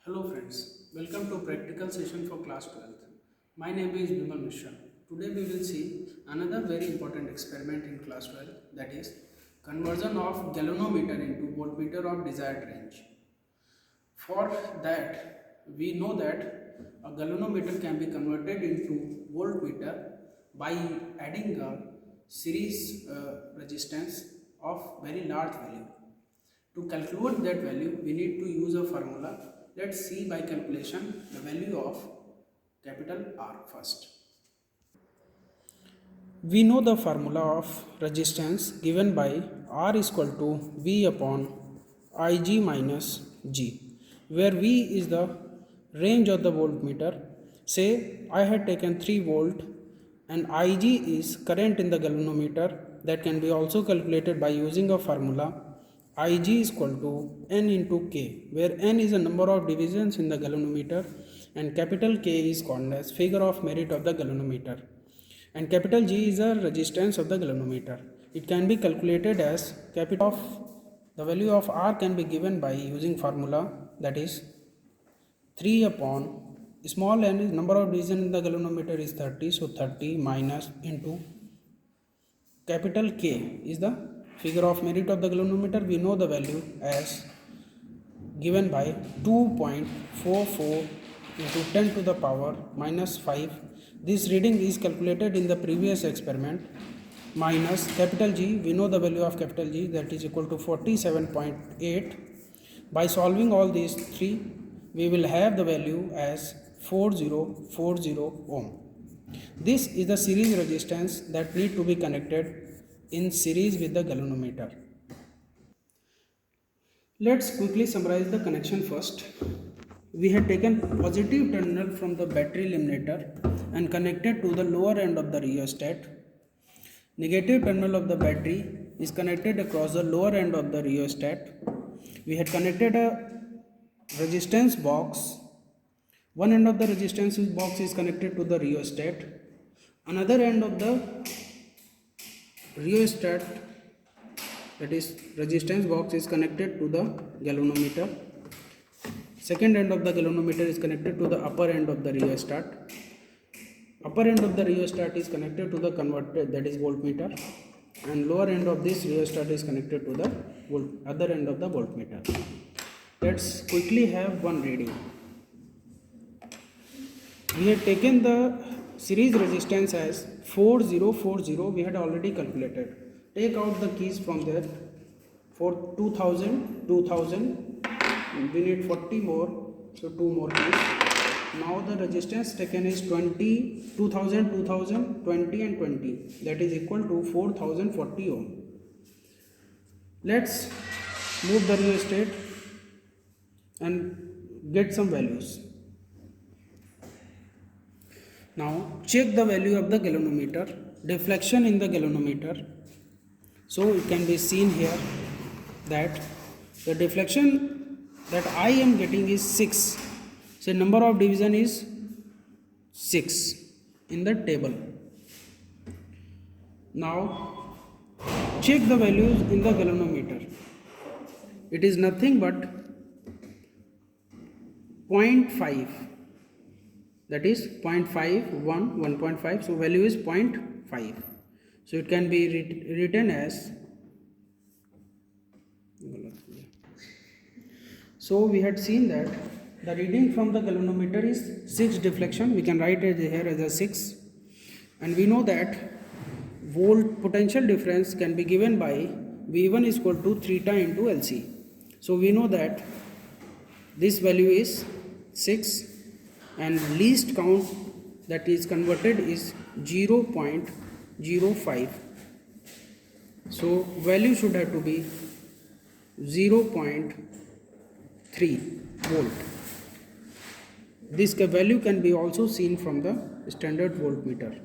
Hello friends, welcome to practical session for class 12th. My name is Bimal Mishra. Today we will see another very important experiment in class 12, that is conversion of galvanometer into voltmeter of desired range. For that we know that a galvanometer can be converted into voltmeter by adding a series resistance of very large value. To calculate that value, we need to use a formula. Let's see by calculation the value of capital R first. We know the formula of resistance given by R is equal to V upon Ig minus G, where V is the range of the voltmeter. Say I had taken 3 volt and Ig is current in the galvanometer, that can be also calculated by using a formula Ig is equal to N into K, where N is the number of divisions in the galvanometer and capital K is called as figure of merit of the galvanometer, and capital G is the resistance of the galvanometer. It can be calculated as capital of the value of R can be given by using formula, that is 3 upon small n is number of division in the galvanometer is 30, so 30 minus into capital K is the figure of merit of the galvanometer. We know the value as given by 2.44 into 10 to the power minus 5. This reading is calculated in the previous experiment, minus capital G. We know the value of capital G, that is equal to 47.8. By solving all these three, we will have the value as 4040 ohm. This is the series resistance that need to be connected in series with the galvanometer. Let's quickly summarize the connection first. We had taken positive terminal from the battery eliminator and connected to the lower end of the rheostat. Negative terminal of the battery is connected across the lower end of the rheostat. We had connected a resistance box. One end of the resistance box is connected to the rheostat. Another end of the rheostat, that is resistance box, is connected to the galvanometer. Second end of the galvanometer is connected to the upper end of the rheostat. Upper end of the rheostat is connected to the converter, that is voltmeter, and lower end of this rheostat is connected to the other end of the voltmeter. Let's quickly have one reading. We had taken the series resistance as 4040, we had already calculated. Take out the keys from there. For 2000, we need 40 more, so 2 more keys. Now the resistance taken is 20, 2000, 20, and 20, that is equal to 4040 ohm. Let's move the rheostat and get some values. Now check the value of the galvanometer, deflection in the galvanometer. So it can be seen here that the deflection that I am getting is 6. So number of division is 6 in the table. Now check the values in the galvanometer. It is nothing but 0.5, that is 0.5, 1.5, so value is 0.5. So it can be written as, so we had seen that the reading from the galvanometer is 6 deflection. We can write it here as a 6, and we know that volt potential difference can be given by V1 is equal to theta into LC. So we know that this value is 6 and least count that is converted is 0.05. So value should have to be 0.3 volt. This value can be also seen from the standard voltmeter.